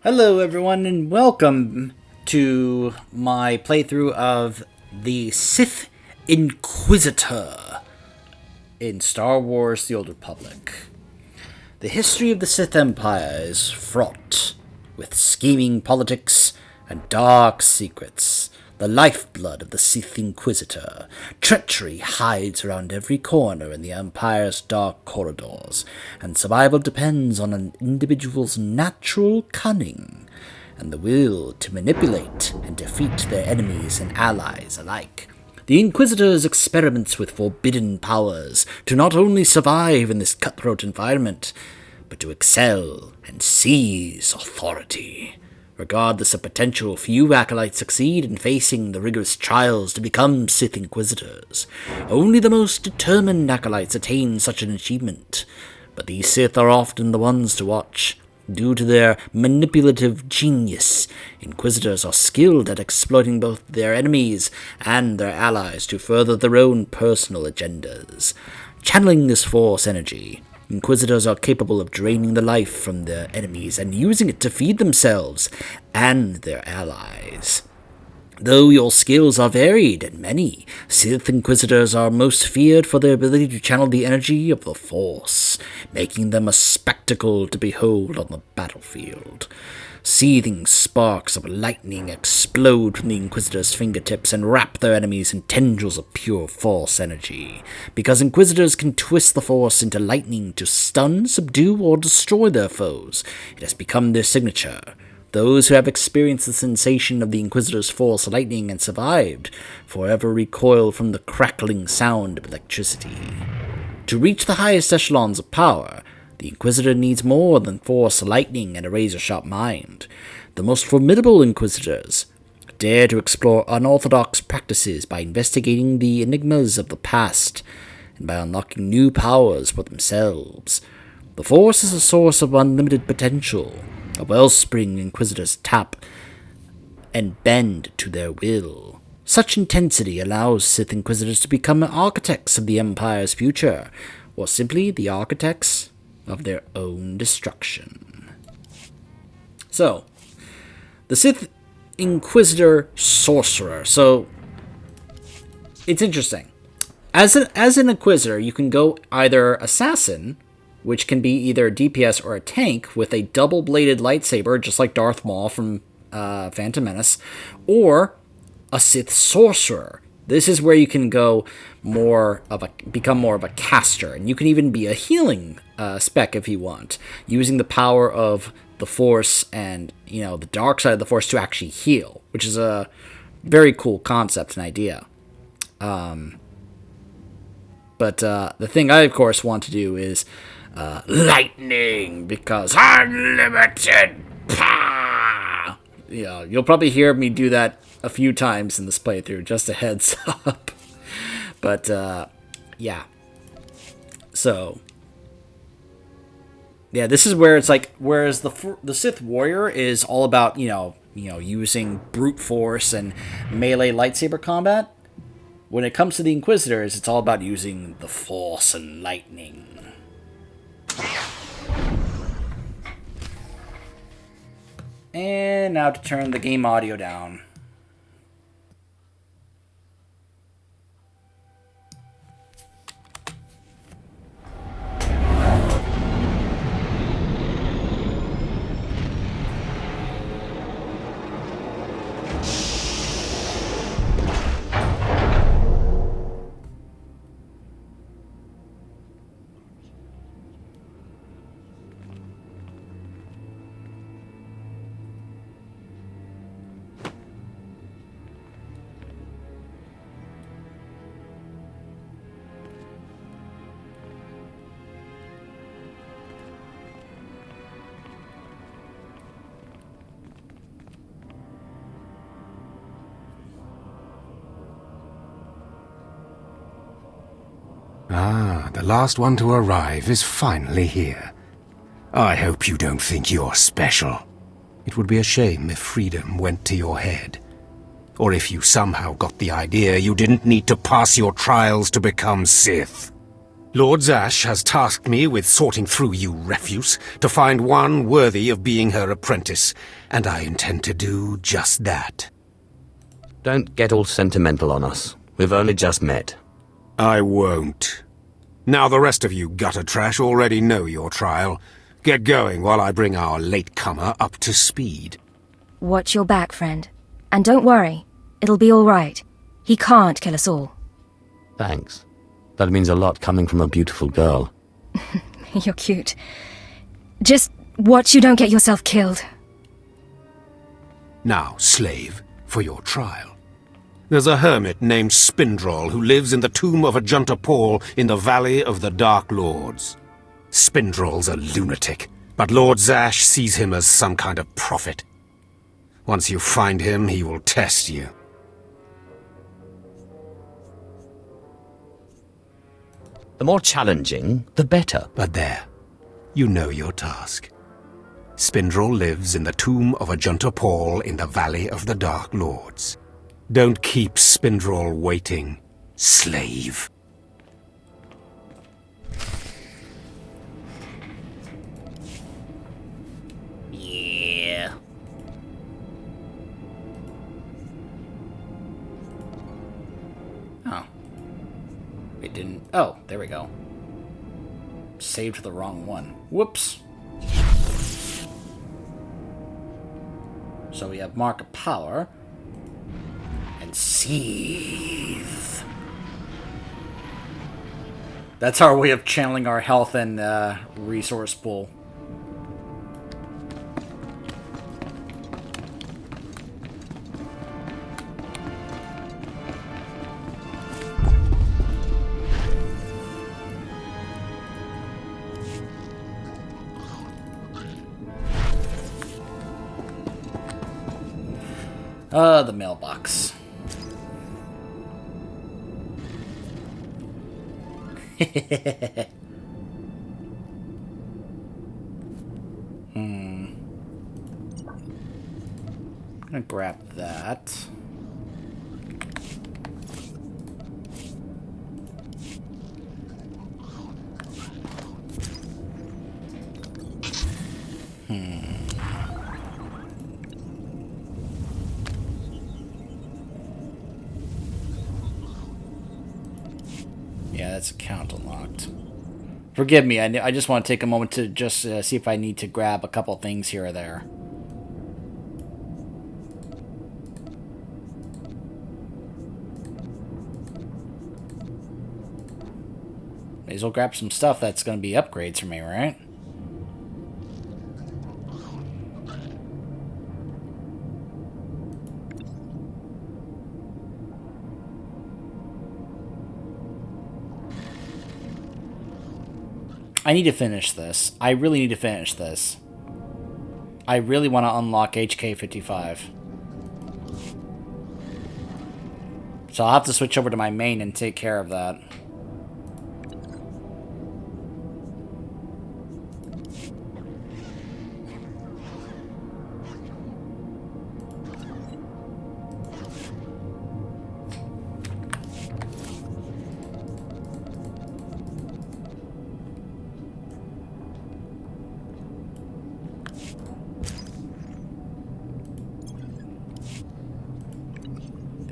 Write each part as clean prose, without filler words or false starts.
Hello everyone and welcome to my playthrough of the Sith Inquisitor in Star Wars The Old Republic. The history of the Sith Empire is fraught with scheming politics and dark secrets. The lifeblood of the Sith Inquisitor, treachery hides around every corner in the Empire's dark corridors, and survival depends on an individual's natural cunning and the will to manipulate and defeat their enemies and allies alike. The Inquisitor's experiments with forbidden powers to not only survive in this cutthroat environment, but to excel and seize authority. Regardless of potential, few acolytes succeed in facing the rigorous trials to become Sith Inquisitors. Only the most determined acolytes attain such an achievement, but these Sith are often the ones to watch. Due to their manipulative genius, Inquisitors are skilled at exploiting both their enemies and their allies to further their own personal agendas. Channeling this Force energy, Inquisitors are capable of draining the life from their enemies and using it to feed themselves and their allies. Though your skills are varied and many, Sith Inquisitors are most feared for their ability to channel the energy of the Force, making them a spectacle to behold on the battlefield. Seething sparks of lightning explode from the Inquisitors' fingertips and wrap their enemies in tendrils of pure Force energy. Because Inquisitors can twist the Force into lightning to stun, subdue, or destroy their foes, it has become their signature. Those who have experienced the sensation of the Inquisitor's Force lightning and survived forever recoil from the crackling sound of electricity. To reach the highest echelons of power, the Inquisitor needs more than Force lightning and a razor-sharp mind. The most formidable Inquisitors dare to explore unorthodox practices by investigating the enigmas of the past and by unlocking new powers for themselves. The Force is a source of unlimited potential, a wellspring Inquisitors tap and bend to their will. Such intensity allows Sith Inquisitors to become architects of the Empire's future, or simply the architects of their own destruction. So, the Sith Inquisitor Sorcerer. So, it's interesting. As an Inquisitor, you can go either Assassin, which can be either a DPS or a tank with a double-bladed lightsaber, just like Darth Maul from Phantom Menace, or a Sith Sorcerer. This is where you can go become more of a caster, and you can even be a healing spec if you want, using the power of the Force and the dark side of the Force to actually heal, which is a very cool concept and idea. But the thing I of course want to do is lightning, because unlimited power. You'll probably hear me do that a few times in this playthrough, just a heads up. But, yeah. So, yeah, this is where it's like, whereas the Sith Warrior is all about, using brute force and melee lightsaber combat, when it comes to the Inquisitors, it's all about using the Force and lightning. And now to turn the game audio down. Ah, the last one to arrive is finally here. I hope you don't think you're special. It would be a shame if freedom went to your head. Or if you somehow got the idea you didn't need to pass your trials to become Sith. Lord Zash has tasked me with sorting through you refuse to find one worthy of being her apprentice, and I intend to do just that. Don't get all sentimental on us. We've only just met. I won't. Now the rest of you gutter trash already know your trial. Get going while I bring our latecomer up to speed. Watch your back, friend. And don't worry. It'll be all right. He can't kill us all. Thanks. That means a lot coming from a beautiful girl. You're cute. Just watch you don't get yourself killed. Now, slave, for your trial. There's a hermit named Spindrol who lives in the tomb of Ajunta Paul in the Valley of the Dark Lords. Spindrol's a lunatic, but Lord Zash sees him as some kind of prophet. Once you find him, he will test you. The more challenging, the better. But there, you know your task. Spindrol lives in the tomb of Ajunta Paul in the Valley of the Dark Lords. Don't keep Spindrol waiting, slave. Yeah. Oh. It didn't... Oh, there we go. Saved the wrong one. Whoops. So we have Mark of Power. And Seethe. That's our way of channeling our health and resource pool. The mailbox. I'm gonna grab that. Yeah, that's account unlocked. Forgive me, I just want to take a moment to just see if I need to grab a couple things here or there. May as well grab some stuff that's going to be upgrades for me, right? I need to finish this. I really need to finish this. I really want to unlock HK55. So I'll have to switch over to my main and take care of that.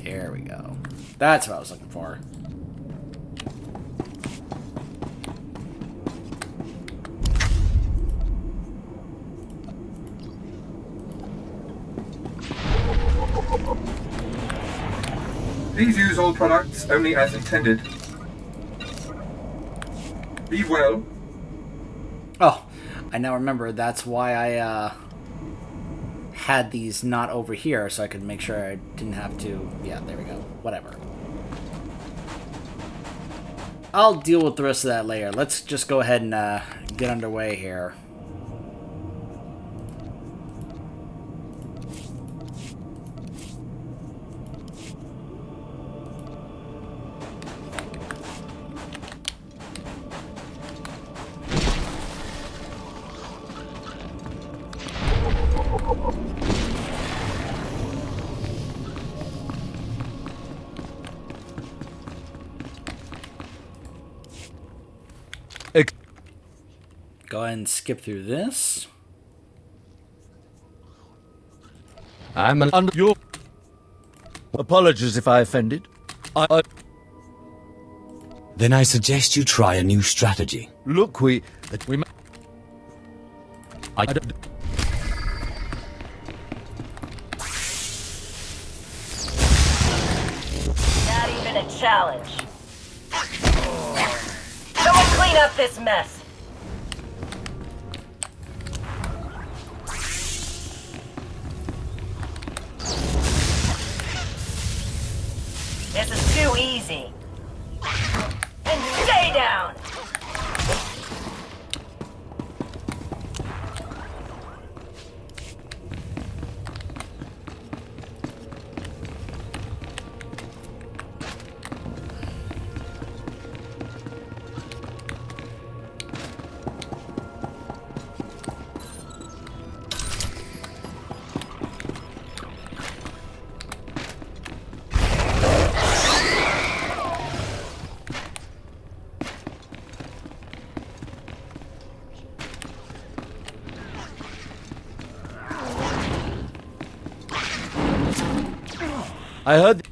There we go. That's what I was looking for. Please use all products only as intended. Be well. Oh, I now remember that's why I had these not over here, so I could make sure I didn't have to... Yeah, there we go. Whatever. I'll deal with the rest of that later. Let's just go ahead and get underway here. Go ahead and skip through this. I'm an Under your apologies if I offended. Then I suggest you try a new strategy. Look, we I Not even a challenge. Someone clean up this mess. This is too easy. And stay down! I heard.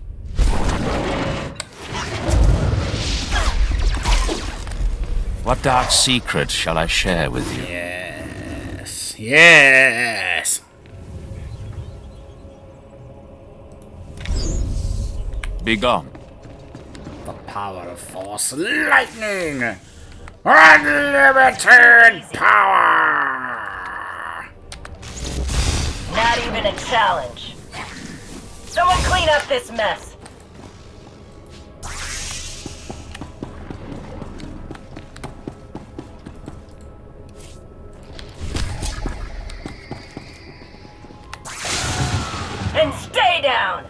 What dark secret shall I share with you? Yes. Yes. Begone. The power of Force Lightning. Unlimited power. Not even a challenge. Someone clean up this mess. And stay down!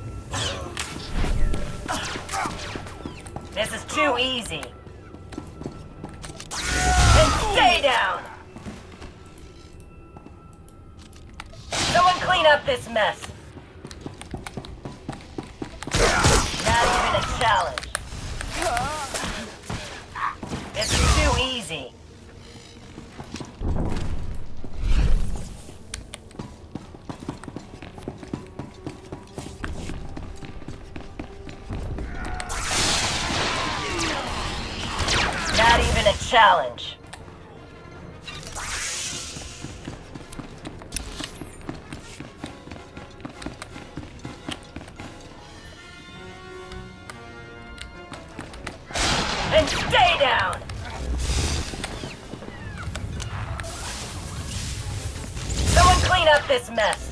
This is too easy. And stay down! Someone clean up this mess. Not even a challenge. This is too easy. Not even a challenge. And stay down! Someone clean up this mess.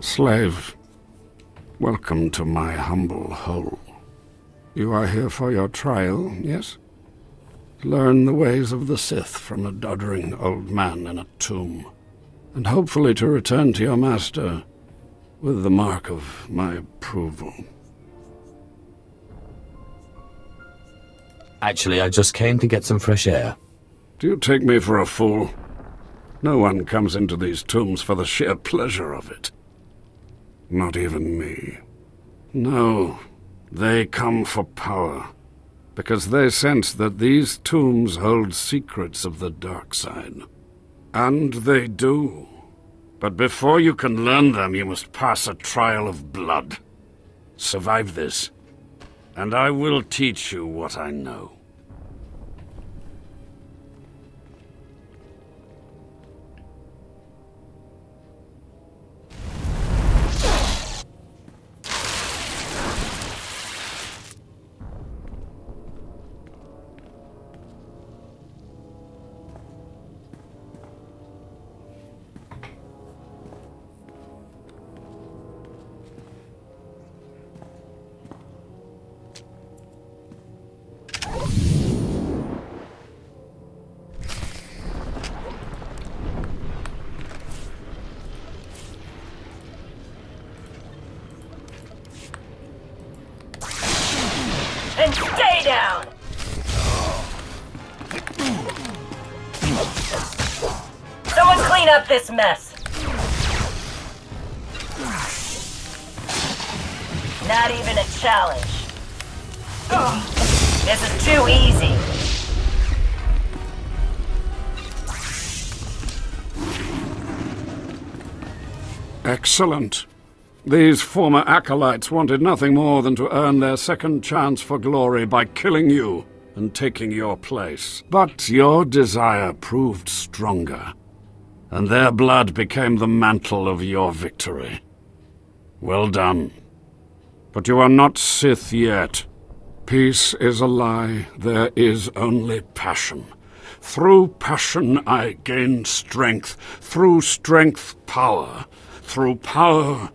Slave, welcome to my humble hole. You are here for your trial, yes? Learn the ways of the Sith from a doddering old man in a tomb, and hopefully to return to your master with the mark of my approval. Actually, I just came to get some fresh air. Do you take me for a fool? No one comes into these tombs for the sheer pleasure of it. Not even me. No, they come for power, because they sense that these tombs hold secrets of the dark side. And they do. But before you can learn them, you must pass a trial of blood. Survive this, and I will teach you what I know. And stay down! Someone clean up this mess! Not even a challenge. This is too easy. Excellent. These former acolytes wanted nothing more than to earn their second chance for glory by killing you and taking your place. But your desire proved stronger, and their blood became the mantle of your victory. Well done. But you are not Sith yet. Peace is a lie. There is only passion. Through passion I gain strength. Through strength, power. Through power,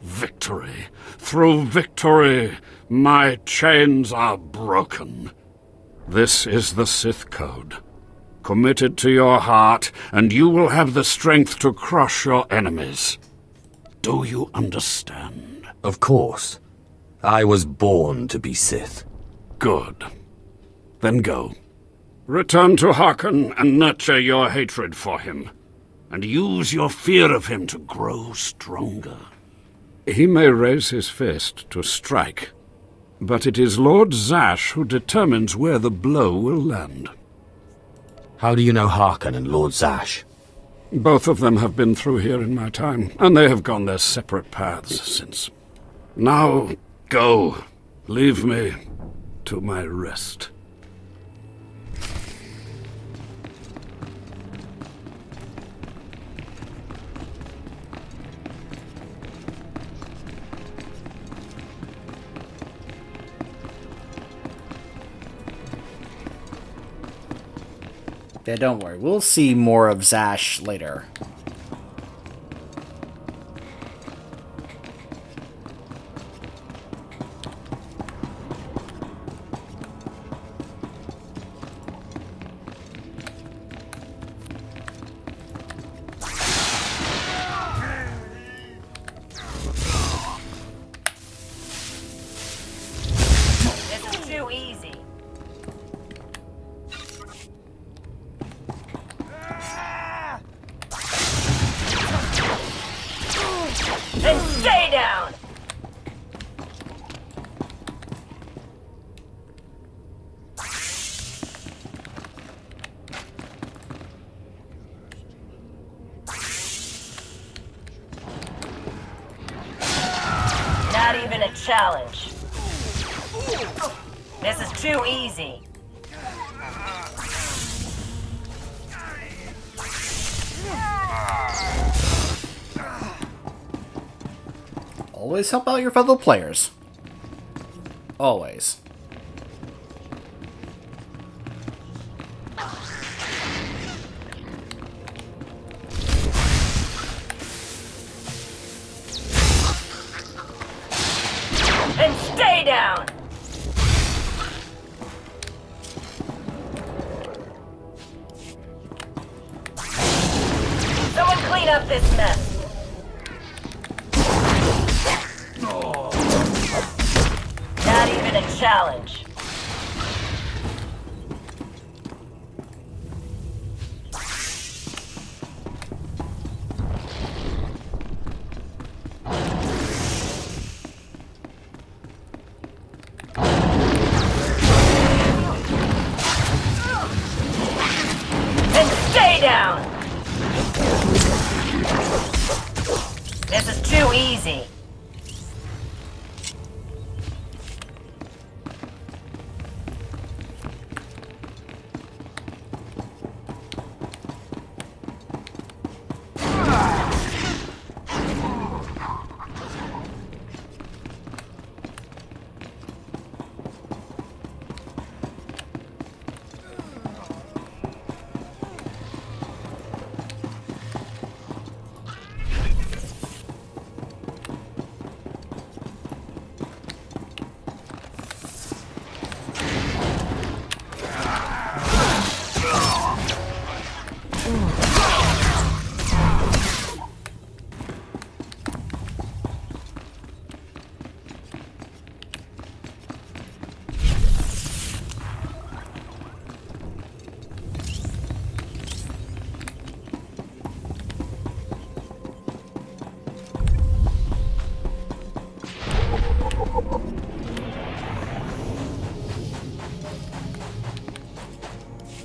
victory. Through victory, my chains are broken. This is the Sith Code. Commit it to your heart, and you will have the strength to crush your enemies. Do you understand? Of course. I was born to be Sith. Good. Then go. Return to Harkon and nurture your hatred for him. And use your fear of him to grow stronger. He may raise his fist to strike, but it is Lord Zash who determines where the blow will land. How do you know Harkon and Lord Zash? Both of them have been through here in my time, and they have gone their separate paths since. Now, go. Leave me to my rest. Yeah, don't worry. We'll see more of Zash later. This is too easy. And stay down! Not even a challenge. This is too easy. Always help out your fellow players. Always. And stay down! Someone clean up this mess. Not even a challenge. And stay down! This is too easy.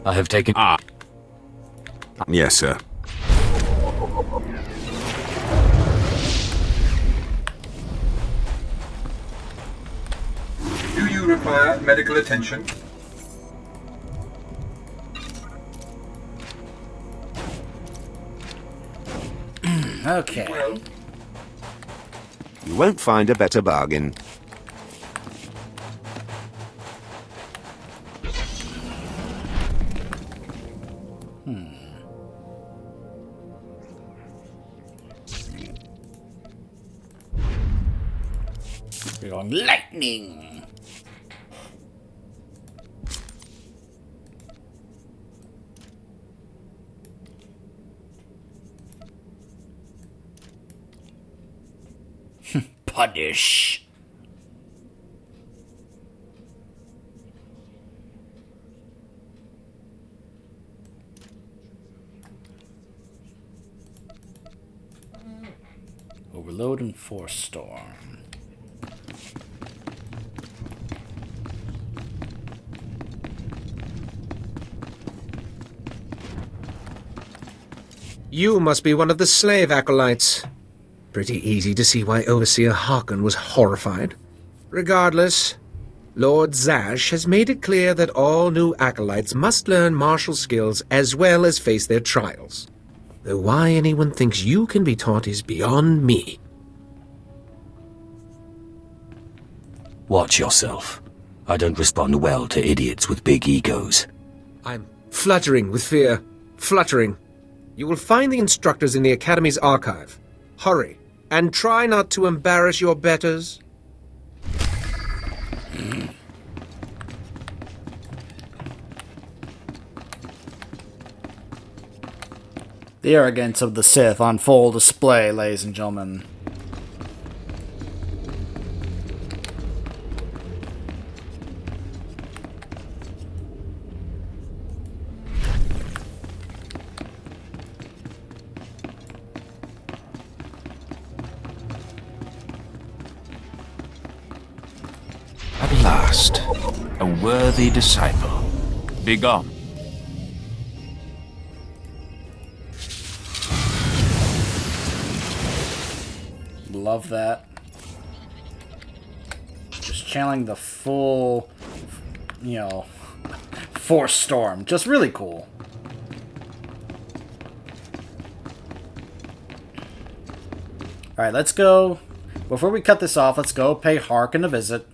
I have taken... Yes, sir. Do you require medical attention? Okay. Well, You won't find a better bargain. We're on lightning. Punish. Overload and force storm. You must be one of the slave acolytes. Pretty easy to see why Overseer Harkon was horrified. Regardless, Lord Zash has made it clear that all new acolytes must learn martial skills as well as face their trials. Though why anyone thinks you can be taught is beyond me. Watch yourself. I don't respond well to idiots with big egos. I'm fluttering with fear. Fluttering. You will find the instructors in the Academy's archive. Hurry, and try not to embarrass your betters. The arrogance of the Sith on full display, ladies and gentlemen. At last, a worthy disciple. Begone. Love that. Just channeling the full, force storm. Just really cool. Alright, let's go. Before we cut this off, let's go pay Harkon a visit.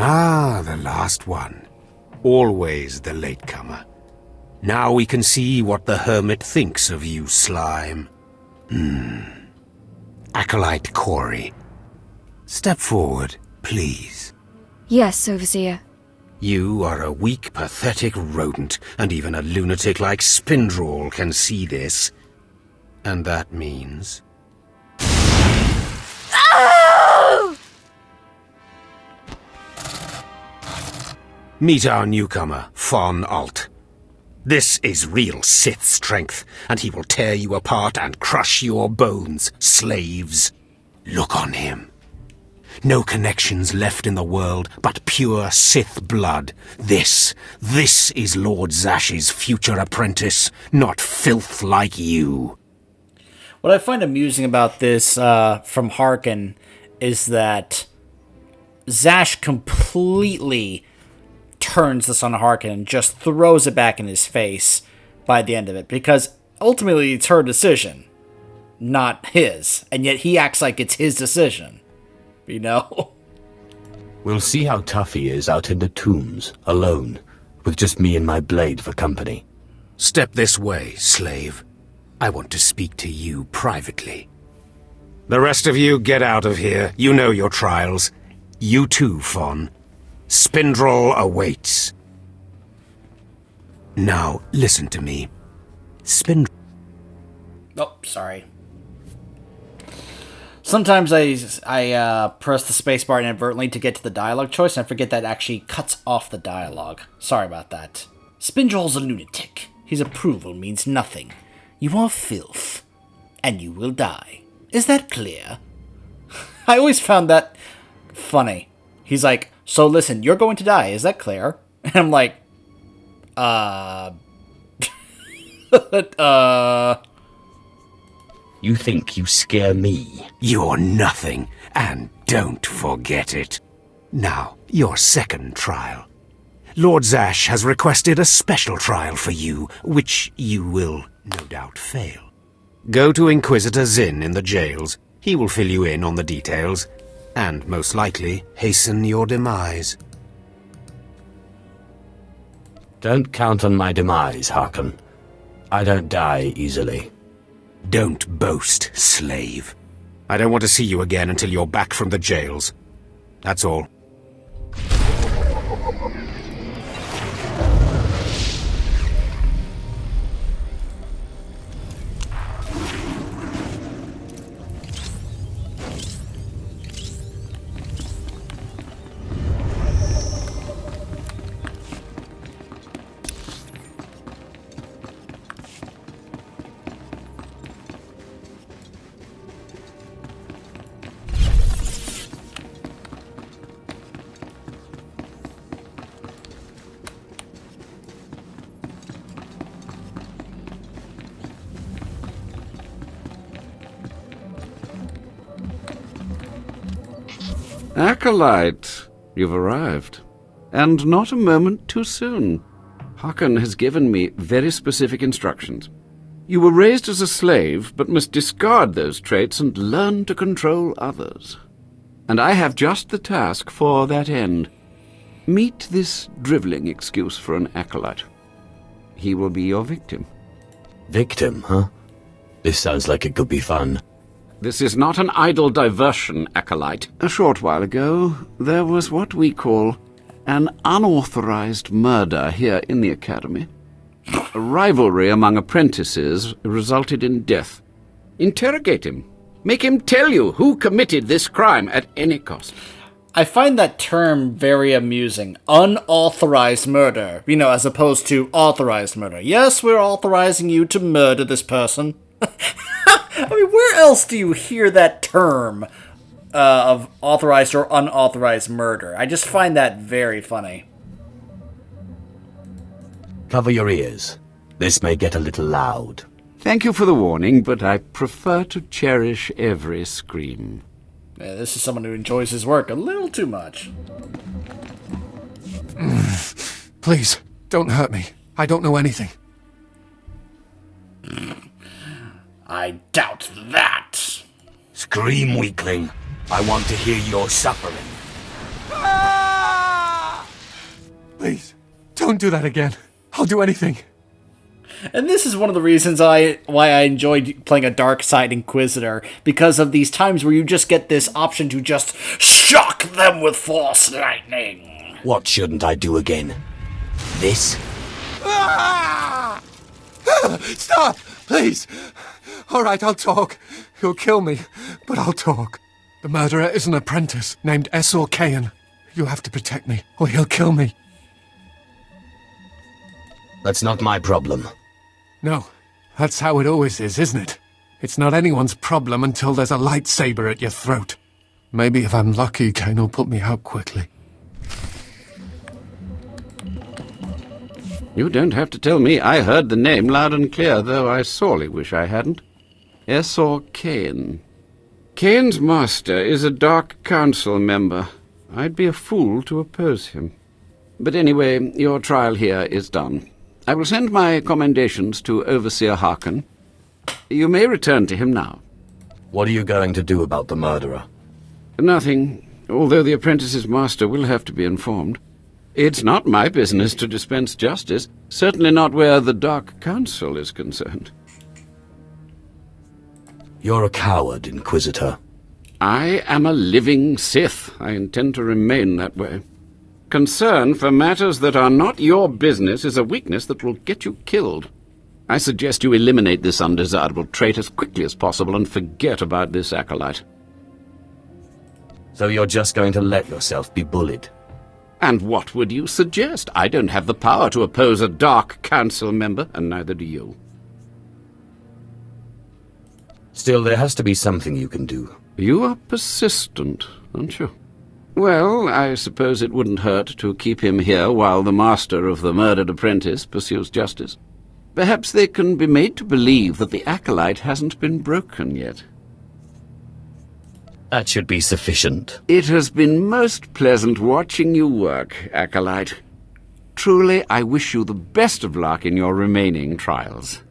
Ah, the last one. Always the latecomer. Now we can see what the hermit thinks of you, slime. Acolyte Corey. Step forward, please. Yes, Overseer. You are a weak, pathetic rodent, and even a lunatic like Spindrel can see this. And that means... Meet our newcomer, Von Alt. This is real Sith strength, and he will tear you apart and crush your bones, slaves. Look on him. No connections left in the world, but pure Sith blood. This is Lord Zash's future apprentice, not filth like you. What I find amusing about this from Harkon is that Zash completely turns this on Harkon and just throws it back in his face by the end of it, because ultimately it's her decision, not his, and yet he acts like it's his decision, We'll see how tough he is out in the tombs, alone, with just me and my blade for company. Step this way, slave. I want to speak to you privately. The rest of you get out of here. You know your trials. You too, Von. Spindrel awaits. Now, listen to me. Oh, sorry. Sometimes I press the spacebar inadvertently to get to the dialogue choice, and I forget that actually cuts off the dialogue. Sorry about that. Spindrel's a lunatic. His approval means nothing. You are filth, and you will die. Is that clear? I always found that funny. He's like, so listen, you're going to die. Is that clear? And I'm like, You think you scare me? You're nothing, and don't forget it. Now, your second trial. Lord Zash has requested a special trial for you, which you will no doubt fail. Go to Inquisitor Zinn in the jails. He will fill you in on the details, and most likely hasten your demise. Don't count on my demise, Harkon. I don't die easily. Don't boast, slave. I don't want to see you again until you're back from the jails. That's all. Acolyte, you've arrived. And not a moment too soon. Harkon has given me very specific instructions. You were raised as a slave, but must discard those traits and learn to control others. And I have just the task for that end. Meet this drivelling excuse for an acolyte. He will be your victim. Victim, huh? This sounds like it could be fun. This is not an idle diversion, acolyte. A short while ago, there was what we call an unauthorized murder here in the academy. A rivalry among apprentices resulted in death. Interrogate him. Make him tell you who committed this crime at any cost. I find that term very amusing. Unauthorized murder, as opposed to authorized murder. Yes, we're authorizing you to murder this person. I mean, where else do you hear that term of authorized or unauthorized murder? I just find that very funny. Cover your ears. This may get a little loud. Thank you for the warning, but I prefer to cherish every scream. Yeah, this is someone who enjoys his work a little too much. Please, don't hurt me. I don't know anything. I doubt that. Scream, weakling. I want to hear your suffering. Please, don't do that again. I'll do anything. And this is one of the reasons why I enjoyed playing a Dark Side Inquisitor, because of these times where you just get this option to just shock them with Force Lightning. What shouldn't I do again? This? Stop! Please! All right, I'll talk. He'll kill me, but I'll talk. The murderer is an apprentice named SWTOR. You have to protect me, or he'll kill me. That's not my problem. No, that's how it always is, isn't it? It's not anyone's problem until there's a lightsaber at your throat. Maybe if I'm lucky, Kane will put me out quickly. You don't have to tell me. I heard the name loud and clear, though I sorely wish I hadn't. SWTOR. Kane's master is a Dark Council member. I'd be a fool to oppose him. But anyway, your trial here is done. I will send my commendations to Overseer Harkon. You may return to him now. What are you going to do about the murderer? Nothing, although the apprentice's master will have to be informed. It's not my business to dispense justice, certainly not where the Dark Council is concerned. You're a coward, Inquisitor. I am a living Sith. I intend to remain that way. Concern for matters that are not your business is a weakness that will get you killed. I suggest you eliminate this undesirable trait as quickly as possible and forget about this acolyte. So you're just going to let yourself be bullied? And what would you suggest? I don't have the power to oppose a Dark Council member, and neither do you. Still, there has to be something you can do. You are persistent, aren't you? Well, I suppose it wouldn't hurt to keep him here while the master of the murdered apprentice pursues justice. Perhaps they can be made to believe that the acolyte hasn't been broken yet. That should be sufficient. It has been most pleasant watching you work, acolyte. Truly, I wish you the best of luck in your remaining trials.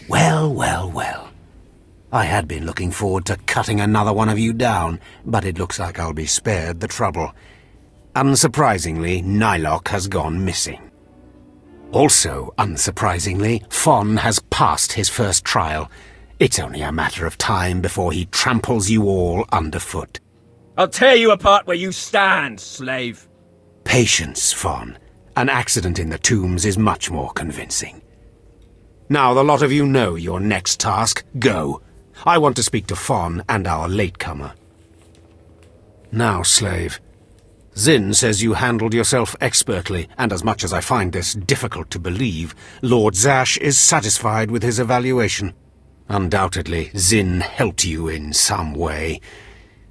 Well. I had been looking forward to cutting another one of you down, but it looks like I'll be spared the trouble. Unsurprisingly, Nylock has gone missing. Also, unsurprisingly, Fon has passed his first trial. It's only a matter of time before he tramples you all underfoot. I'll tear you apart where you stand, slave. Patience, Fon. An accident in the tombs is much more convincing. Now the lot of you know your next task. Go. I want to speak to Fon and our latecomer. Now, slave. Zin says you handled yourself expertly, and as much as I find this difficult to believe, Lord Zash is satisfied with his evaluation. Undoubtedly, Zin helped you in some way,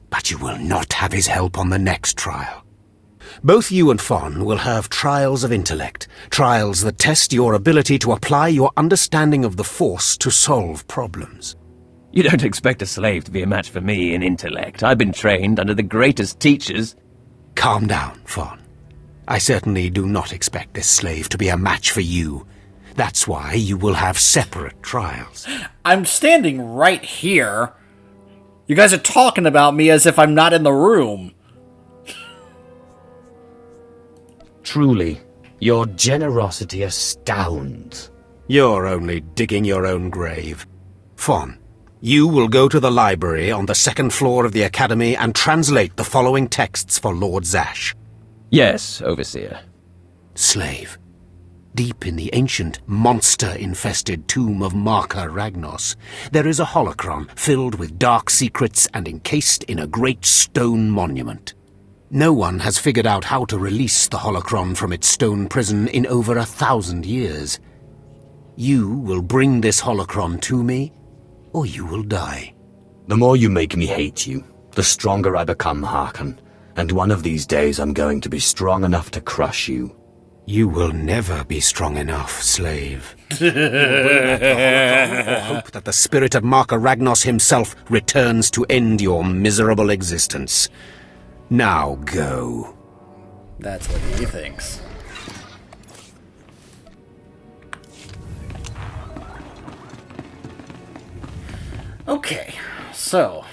but you will not have his help on the next trial. Both you and Fon will have trials of intellect, trials that test your ability to apply your understanding of the Force to solve problems. You don't expect a slave to be a match for me in intellect. I've been trained under the greatest teachers. Calm down, Fon. I certainly do not expect this slave to be a match for you. That's why you will have separate trials. I'm standing right here. You guys are talking about me as if I'm not in the room. Truly, your generosity astounds. You're only digging your own grave. Fon, you will go to the library on the second floor of the Academy and translate the following texts for Lord Zash. Yes, Overseer. Slave, deep in the ancient, monster-infested tomb of Marka Ragnos, there is a holocron filled with dark secrets and encased in a great stone monument. No one has figured out how to release the holocron from its stone prison in over 1,000 years. You will bring this holocron to me, or you will die. The more you make me hate you, the stronger I become, Harkon. And one of these days I'm going to be strong enough to crush you. You will never be strong enough, slave. You will bring back the holocron or hope that the spirit of Marka Ragnos himself returns to end your miserable existence. Now go. That's what he thinks. Okay, so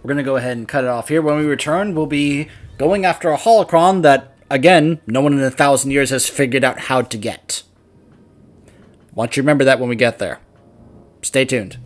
we're going to go ahead and cut it off here. When we return, we'll be going after a holocron that, again, no one in 1,000 years has figured out how to get. Want you to remember that when we get there. Stay tuned.